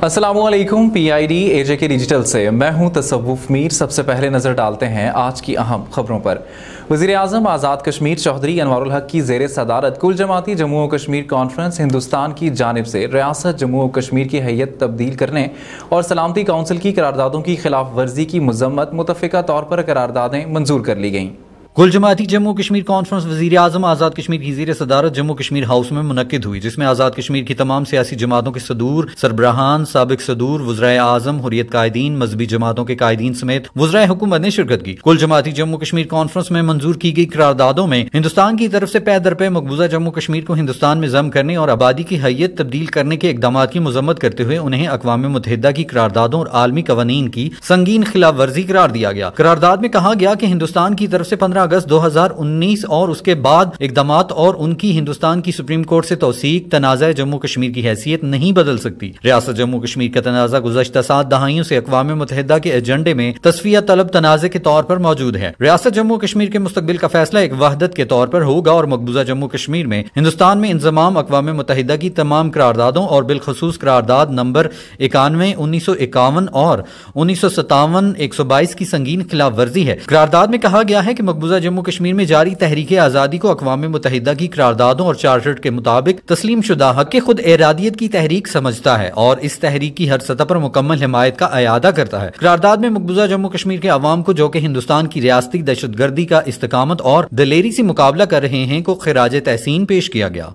अस्सलाम वालेकुम। PID AJK digital से मैं हूं तसव्वुफ मीर। सबसे पहले नजर डालते हैं आज की अहम खबरों पर। वज़ीर आज़म आज़ाद कश्मीर चौधरी अनवारुल हक की ज़ेर सदारत कुल जमाती जम्मू और कश्मीर कॉन्फ्रेंस हिंदुस्तान की जानिब से रियासत जम्मू और कश्मीर की हैयत तब्दील करने और सलामती काउंसिल की करारदादों की खिलाफ वर्जी की मजम्मत मुतफ़िका तौर पर करारदादें मंजूर कर ली गईं। कुल जमाती जम्मू कश्मीर कॉन्फ्रेंस वज़ीर आज़म आज़ाद कश्मीर की ज़ेर सदारत जम्मू कश्मीर हाउस में मुनक्किद हुई, जिसमें आज़ाद कश्मीर की तमाम सियासी जमातों के सदूर, सरबराहान, साबिक सदूर, वज़राए आज़म, हुर्रियत कायदीन, मजहबी जमातों के कायदीन समेत वज़राए हुकूमत ने शिरकत की। कुल जमाती जम्मू कश्मीर कॉन्फ्रेंस में मंजूर की गई करारदादों में हिंदुस्तान की तरफ से पै दर पे मकबूजा जम्मू कश्मीर को हिंदुस्तान में ज़म करने और आबादी की हैयत तब्दील करने के इक़दाम की मजम्मत करते हुए उन्हें अक़वाम मुत्तहिदा की करारदादों और आलमी कवानीन की संगीन खिलाफ वर्जी करार दिया गया। करारदाद में कहा गया कि हिंदुस्तान की तरफ से 15 अगस्त 2019 और उसके बाद इक़दामात और उनकी हिंदुस्तान की सुप्रीम कोर्ट से तौसीक तनाज़ा जम्मू कश्मीर की हैसियत नहीं बदल सकती। रियासत जम्मू कश्मीर का तनाज़ा गुज़श्ता 7 दहाइयों से अक़वाम मुत्तहिदा के एजेंडे में तस्फिया तलब तनाज़े के तौर पर मौजूद है। रियासत जम्मू कश्मीर के मुस्तकबिल का फैसला एक वहदत के तौर पर होगा और मकबूजा जम्मू कश्मीर में हिंदुस्तान में इंज़माम अक़वाम मुत्तहिदा की तमाम करारदादों और बिलखसूस करारदाद नंबर 91, 1951 और 1957, 122 की संगीन खिलाफ वर्जी है। करारदाद में कहा गया है कि मकबूजा जम्मू कश्मीर में जारी तहरीक आज़ादी को अक़वाम मुत्तहिदा की करारदादों और चार्टर के मुताबिक तस्लीम शुदा हक के खुद इरादियत की तहरीक समझता है और इस तहरीक की हर सतह पर मुकम्मल हिमायत का अयादा करता है। करारदाद में मकबूजा जम्मू कश्मीर के अवाम को, जो कि हिंदुस्तान की रियासती दहशतगर्दी का इस्तेकामत और दलेरी से मुकाबला कर रहे हैं, को खिराज तहसीन पेश किया गया।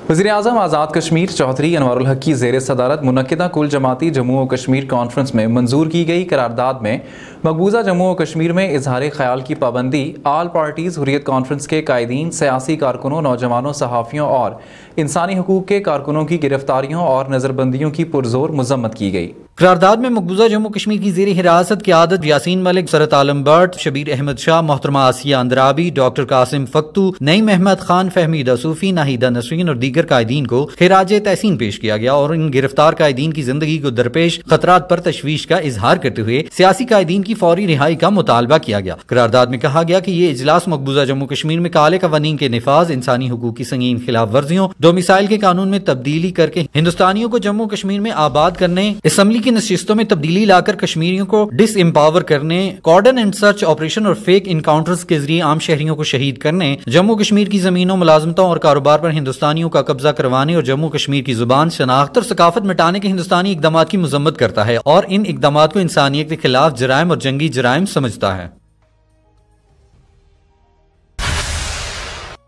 वज़ीर आज़म आज़ाद कश्मीर चौधरी अनवारुल हक की ज़ेर सदारत मुनक्किदा कुल जमाती जम्मू और कश्मीर कॉन्फ्रेंस में मंजूर की गई करारदाद में मकबूजा जम्मू और कश्मीर में इजहार ख्याल की पाबंदी, आल पार्टीज़ हुर्रियत कॉन्फ्रेंस के कायदीन, सियासी कारकुनों, नौजवानों, सहाफ़ियों और इंसानी हकूक़ के कारकुनों की गिरफ्तारियों और नज़रबंदियों की पुरजोर मजम्मत की गई। करारदाद में मकबूजा जम्मू कश्मीर की ज़ेर हिरासत क़यादत यासीन मलिक, सरत आलम बट, शबीर अहमद शाह, मोहतरमा आसिया अंद्राबी, डॉक्टर कासिम फक्तू, नईम अहमद खान, फहमीदा सूफी, नाहिदा नसरीन और दीगर कायदीन को खिराज तहसीन पेश किया गया और इन गिरफ्तार कायदीन की जिंदगी को दरपेश खतरात पर तशवीश का इजहार करते हुए सियासी कायदीन की फौरी रिहाई का मुतालबा किया गया। करारदाद में कहा गया कि ये इजलास मकबूजा जम्मू कश्मीर में काले कवानीन के निफाज, इंसानी हकूक की संगीन खिलाफ वर्जियों, डोमिसाइल के कानून में तब्दीली करके हिंदुस्तानियों को जम्मू कश्मीर में आबाद करने, असम्बली की नशिस्तों में तब्दीली लाकर कश्मीरियों को डिस एम्पावर करने, कॉर्डन एंड सर्च ऑपरेशन और फेक इनकाउंटर्स के जरिए आम शहरियों को शहीद करने, जम्मू कश्मीर की जमीनों, मुलाजमतों और कारोबार पर हिंदुस्तानियों का कब्जा करवाने और जम्मू कश्मीर की जुबान, शनाख्त और सकाफत मिटाने के हिंदुस्तानी इकदाम की मजम्मत करता है और इन इकदाम को इंसानियत के खिलाफ जराइम और जंगी जराइम समझता है।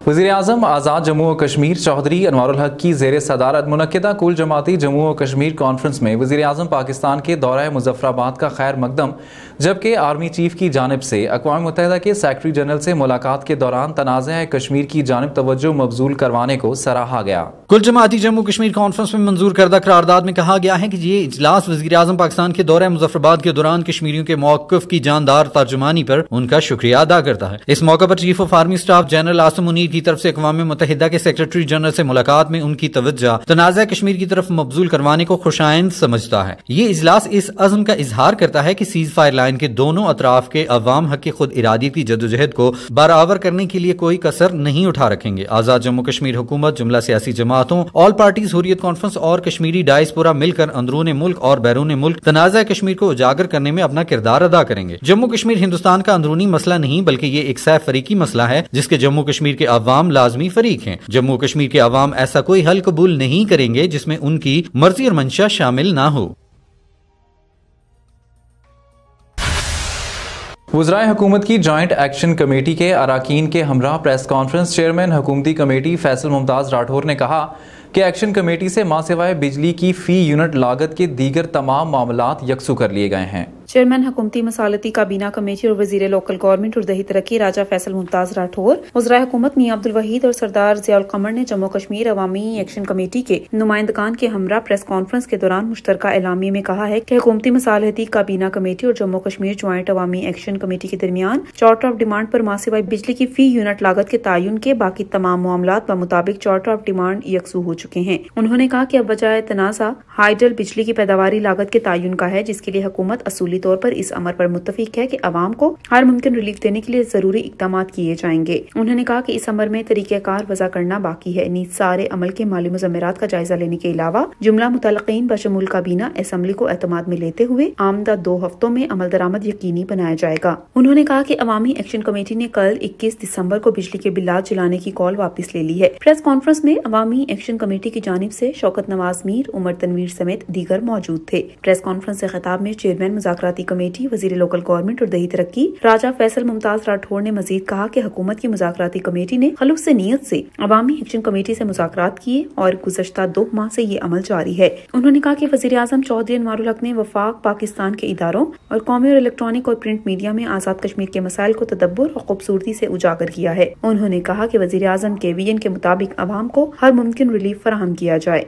वज़ीर आज़म आज़ाद जम्मू और कश्मीर चौधरी अनवारुल हक की ज़ेर सदारत मुनक्किदा कुल जमाती जम्मू और कश्मीर कॉन्फ्रेंस में वज़ीर आज़म पाकिस्तान के दौरा मुज़फ़्फ़राबाद का खैर मकदम, जबकि आर्मी चीफ की जानिब से अक़वाम मुत्तहिदा के सेक्रेटरी जनरल से मुलाकात के दौरान तनाज़ा कश्मीर की जानिब तवज्जो मबजूल करवाने को सराहा गया। कुल जमाती जम्मू कश्मीर कॉन्फ्रेंस में मंजूर करदा करारदाद में कहा गया है कि ये इजलास वज़ीर आज़म पाकिस्तान के दौरा मुज़फ़्फ़राबाद के दौरान कश्मीरियों के मौक़िफ़ की जानदार तर्जुमानी पर उनका शुक्रिया अदा करता है। इस मौके पर chief of army staff general Asim Munir की तरफ से अक़वाम मुत्तहिदा के सेक्रेटरी जनरल से मुलाकात में उनकी तवज्जो तनाज़ा कश्मीर की तरफ मबजूल करवाने को खुशाइंद समझता है। ये इजलास इस अज़्म का इजहार करता है कि सीज फायर लाइन के दोनों अतराफ के अवाम हक की खुद इरादियत की जद्दोजहद को बराबर करने के लिए कोई कसर नहीं उठा रखेंगे। आज़ाद जम्मू कश्मीर हुकूमत, जुमला सियासी जमातों, ऑल पार्टीज हुर्रियत कॉन्फ्रेंस और कश्मीरी डायस्पोरा मिलकर अंदरून मुल्क और बैरून मुल्क तनाज़ा कश्मीर को उजागर करने में अपना किरदार अदा करेंगे। जम्मू कश्मीर हिंदुस्तान का अंदरूनी मसला नहीं, बल्कि ये एक सह फरीकी मसला है जिसके जम्मू कश्मीर के अवाम लाजमी फरीक हैं। जम्मू कश्मीर के अवाम ऐसा कोई हल कबूल नहीं करेंगे जिसमें उनकी मर्जी और मंशा शामिल ना हो। वज़राए हुकूमत की जॉइंट एक्शन कमेटी के अराकीन के हमरा प्रेस कॉन्फ्रेंस चेयरमैन हुकूमती कमेटी फैसल मुमताज़ राठौर ने कहा कि एक्शन कमेटी से मां सिवाय बिजली की फी यूनिट लागत के दीगर तमाम मामलात यकसू कर लिए गए हैं। चेयरमैन हुकूमती मसालती काबीना कमेटी और वजीर लोकल गवर्नमेंट और दही तरक्की राजा फैसल मुमताज राठौर, वज़राए हुकूमत मियां अब्दुल वहीद और सरदार ज़ियाउल क़मर ने जम्मू कश्मीर अवामी एक्शन कमेटी के नुमाइंदगान के हमरा प्रेस कॉन्फ्रेंस के दौरान मुश्तरका एलामी में कहा है कि हुकूमती मसालती काबीना कमेटी और जम्मू कश्मीर ज्वाइंट अवामी एक्शन कमेटी के दरमियान चार्टर ऑफ डिमांड पर मां सिवाय बिजली की फी यूनिट लागत के तयन के बाकी तमाम मामलात मुताबिक चार्टर ऑफ डिमांड यकसू हो चुके हैं। उन्होंने कहा कि अब बजाय तनाज़ा हाइडल बिजली की पैदावारी लागत के तयन का है, जिसके लिए हुकूमत असूली طور پر اس امر پر متفق ہے کہ عوام کو ہر ممکن ریلیف دینے کے لیے ضروری اقدامات کیے جائیں گے۔ انہوں نے کہا کہ اس امر میں طریقہ کار وضع کرنا باقی ہے۔ نیز سارے عمل کے مالی مضمرات کا جائزہ لینے کے علاوہ جملہ متعلقین بشمول کابینہ اسمبلی کو اعتماد میں لیتے ہوئے آمدہ 2 ہفتوں میں عمل درآمد یقینی بنایا جائے گا۔ انہوں نے کہا کہ عوامی ایکشن کمیٹی نے کل 21 دسمبر کو بجلی کے بلات جلانے کی کال واپس لے لی ہے۔ پریس کانفرنس میں عوامی ایکشن کمیٹی کی جانب سے شوکت نواز میر، عمر تنویر سمیت دیگر موجود تھے۔ پریس کانفرنس سے خطاب میں چیئرمین مذاکراتی کمیٹی وزیر لوکل گورنمنٹ اور دیہی ترقی راجہ فیصل ممتاز راٹھور نے مزید کہا کہ حکومت کی مذاکراتی کمیٹی نے خلوص نیت سے عوامی ایکشن کمیٹی سے مذاکرات کیے اور گزشتہ 2 ماہ سے یہ عمل جاری ہے۔ انہوں نے کہا کہ وزیر اعظم چودھری انوار الحق نے وفاق پاکستان کے اداروں اور قومی اور الیکٹرانک اور پرنٹ میڈیا میں آزاد کشمیر کے مسائل کو تدبر اور خوبصورتی سے اجاگر کیا ہے۔ انہوں نے کہا کہ وزیر اعظم کے ویژن کے مطابق عوام کو ہر ممکن ریلیف فراہم کیا جائے۔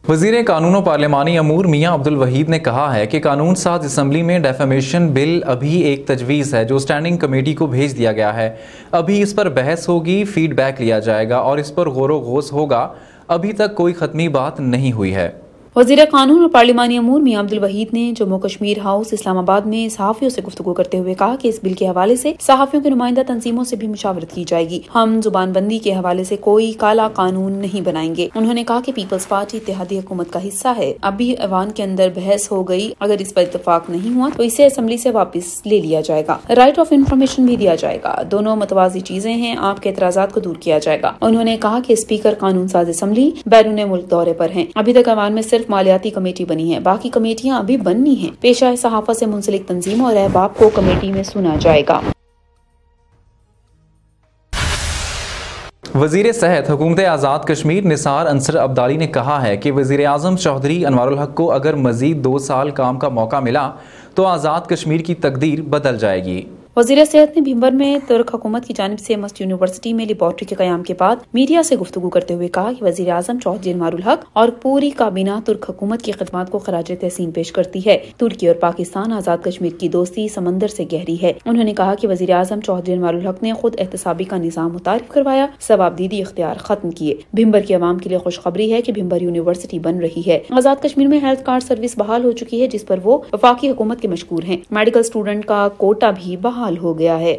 وزیر قانون و پارلیمانی امور میاں عبدالوحید نے کہا ہے کہ قانون ساز اسمبلی میں ڈیفیمیشن بل ابھی ایک تجویز ہے جو اسٹینڈنگ کمیٹی کو بھیج دیا گیا ہے۔ ابھی اس پر بحث ہوگی، فیڈ بیک لیا جائے گا اور اس پر غور و خوض ہوگا۔ ابھی تک کوئی حتمی بات نہیں ہوئی ہے۔ وزیر قانون اور پارلیمانی امور میاں عبدالوحید نے جموں کشمیر ہاؤس اسلام آباد میں صحافیوں سے گفتگو کرتے ہوئے کہا کہ اس بل کے حوالے سے صحافیوں کے نمائندہ تنظیموں سے بھی مشاورت کی جائے گی۔ ہم زبان بندی کے حوالے سے کوئی کالا قانون نہیں بنائیں گے۔ انہوں نے کہا کہ پیپلز پارٹی اتحادی حکومت کا حصہ ہے۔ ابھی ایوان کے اندر بحث ہو گئی، اگر اس پر اتفاق نہیں ہوا تو اسے اسمبلی سے واپس لے لیا جائے گا۔ رائٹ آف انفارمیشن بھی دیا جائے گا۔ دونوں متوازی چیزیں ہیں، آپ کے اعتراضات کو دور کیا جائے گا۔ انہوں نے کہا کہ اسپیکر قانون ساز اسمبلی بیرون ملک دورے پر ہیں۔ ابھی تک ایوان میں صرف مالیاتی کمیٹی بنی ہے، باقی کمیٹیاں ابھی بننی ہیں۔ پیشہ صحافت سے منسلک تنظیموں اور احباب کو کمیٹی میں سنا جائے گا۔ وزیر صحت حکومت آزاد کشمیر نثار انصر عبدالی نے کہا ہے کہ وزیر اعظم چودھری انوار الحق کو اگر مزید 2 سال کام کا موقع ملا تو آزاد کشمیر کی تقدیر بدل جائے گی۔ وزیر صحت نے بھمبر میں ترک حکومت کی جانب سے مسٹ یونیورسٹی میں لیبارٹری کے قیام کے بعد میڈیا سے گفتگو کرتے ہوئے کہا کہ وزیر اعظم چودھری انوار الحق اور پوری کابینہ ترک حکومت کی خدمات کو خراج تحسین پیش کرتی ہے۔ ترکی اور پاکستان آزاد کشمیر کی دوستی سمندر سے گہری ہے۔ انہوں نے کہا کہ وزیر اعظم چودھری انوار الحق نے خود احتسابی کا نظام متعارف کروایا، ثوابدیدی اختیار ختم کیے۔ بھمبر کی عوام کے لیے خوشخبری ہے کہ بھمبر یونیورسٹی بن رہی ہے۔ آزاد کشمیر میں ہیلتھ کارڈ سروس بحال ہو چکی ہے جس پر وہ وفاقی حکومت کے مشکور ہیں۔ میڈیکل اسٹوڈنٹ کا کوٹا بھی بحال ہو گیا ہے۔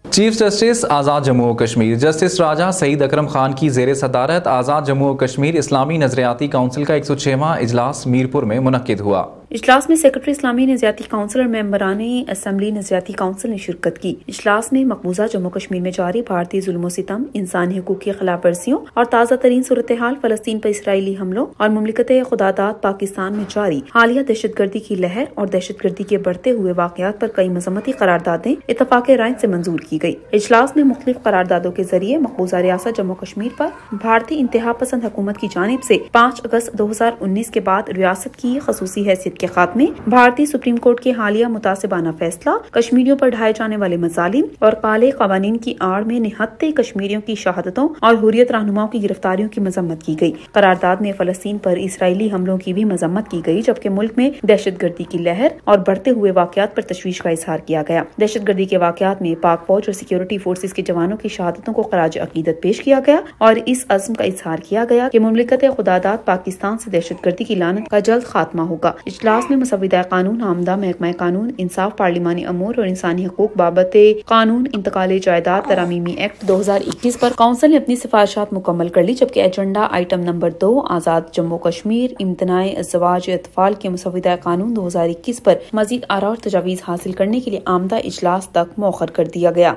چیف جسٹس آزاد جموں و کشمیر جسٹس راجہ سعید اکرم خان کی زیر صدارت آزاد جموں و کشمیر اسلامی نظریاتی کونسل کا 106واں اجلاس میرپور میں منعقد ہوا۔ اجلاس میں سیکرٹری اسلامی نظریاتی کونسل اور ممبران اسمبلی نظریاتی کونسل نے شرکت کی۔ اجلاس میں مقبوضہ جموں کشمیر میں جاری بھارتی ظلم و ستم، انسانی حقوق کی خلاف ورزیوں اور تازہ ترین صورتحال، فلسطین پر اسرائیلی حملوں اور مملکت خداداد پاکستان میں جاری حالیہ دہشت گردی کی لہر اور دہشت گردی کے بڑھتے ہوئے واقعات پر کئی مذمتی قراردادیں اتفاق رائے سے منظور کی گئی۔ اجلاس میں مختلف قراردادوں کے ذریعے مقبوضہ ریاست جموں کشمیر پر بھارتی انتہا پسند حکومت کی جانب سے 5 اگست 2019 کے بعد ریاست کی خصوصی حیثیت کے خاتمے، بھارتی سپریم کورٹ کے حالیہ متعصبانہ فیصلہ، کشمیریوں پر ڈھائے جانے والے مظالم اور کالے قوانین کی آڑ میں نہتے کشمیریوں کی شہادتوں اور حریت رہنماؤں کی گرفتاریوں کی مذمت کی گئی۔ قرارداد میں فلسطین پر اسرائیلی حملوں کی بھی مذمت کی گئی، جبکہ ملک میں دہشت گردی کی لہر اور بڑھتے ہوئے واقعات پر تشویش کا اظہار کیا گیا۔ دہشت گردی کے واقعات میں پاک فوج اور سیکیورٹی فورسز کے جوانوں کی شہادتوں کو خراج عقیدت پیش کیا گیا اور اس عزم کا اظہار کیا گیا کہ مملکت خداداد پاکستان سے دہشت گردی کی لعنت کا جلد خاتمہ ہوگا۔ اجلاس میں مسودہ قانون آمدہ، محکمہ قانون انصاف، پارلیمانی امور اور انسانی حقوق بابت قانون انتقال جائیداد ترمیمی ایکٹ 2021 پر کونسل نے اپنی سفارشات مکمل کر لی، جبکہ ایجنڈا آئٹم نمبر 2 آزاد جموں کشمیر امتناع ازدواج اطفال کے مسودہ قانون 2021 پر مزید آراء اور تجاویز حاصل کرنے کے لیے آمدہ اجلاس تک مؤخر کر دیا گیا۔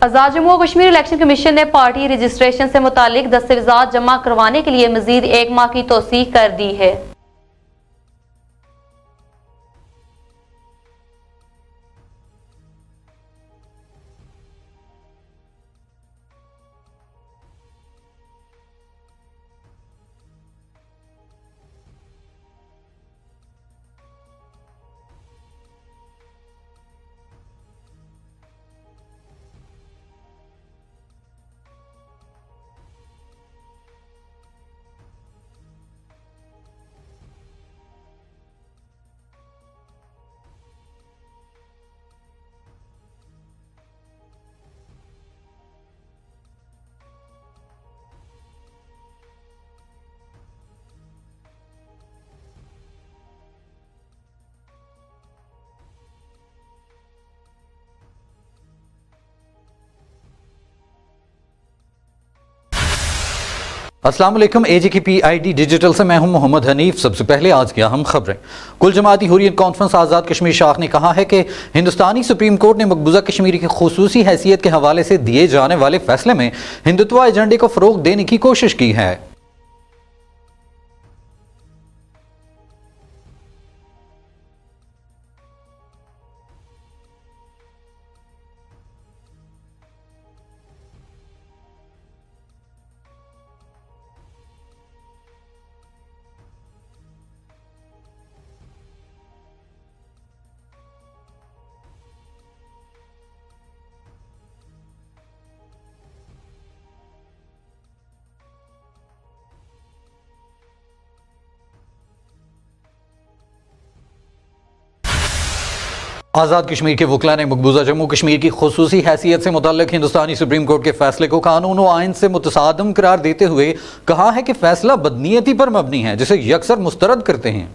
آزاد جموں و کشمیر الیکشن کمیشن نے پارٹی رجسٹریشن سے متعلق دستاویزات جمع کروانے کے لیے مزید 1 ماہ کی توسیع کر دی ہے۔ अस्सलाम वालेकुम। AJK PID डिजिटल से मैं हूं मोहम्मद हनीफ। सबसे पहले आज की अहम खबरें। कुल जमाती हुर्रियत कॉन्फ्रेंस आज़ाद कश्मीर शाख ने कहा है कि हिंदुस्तानी सुप्रीम कोर्ट ने मकबूजा कश्मीर की खुसूसी हैसियत के हवाले से दिए जाने वाले फैसले में हिंदुत्व एजेंडे को फरोग देने की कोशिश की है। आज़ाद कश्मीर के वकला ने मकबूजा जम्मू कश्मीर की खुसूसी हैसियत से मुतल्लिक हिंदुस्तानी सुप्रीम कोर्ट के फैसले को कानून व आइन से मुतसादम करार देते हुए कहा है कि फैसला बदनीयती पर मबनी है, जिसे यकसर मुस्तरद करते हैं।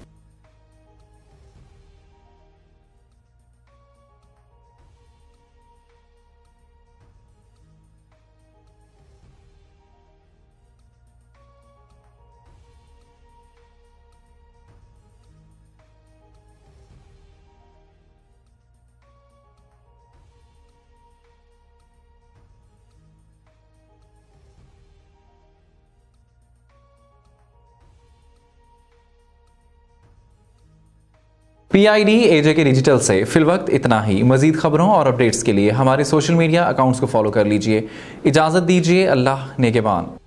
PID AJK डिजिटल से फिलवक्त इतना ही। मजीद खबरों और अपडेट्स के लिए हमारे सोशल मीडिया अकाउंट्स को फॉलो कर लीजिए। इजाज़त दीजिए। अल्लाह नेगेबान।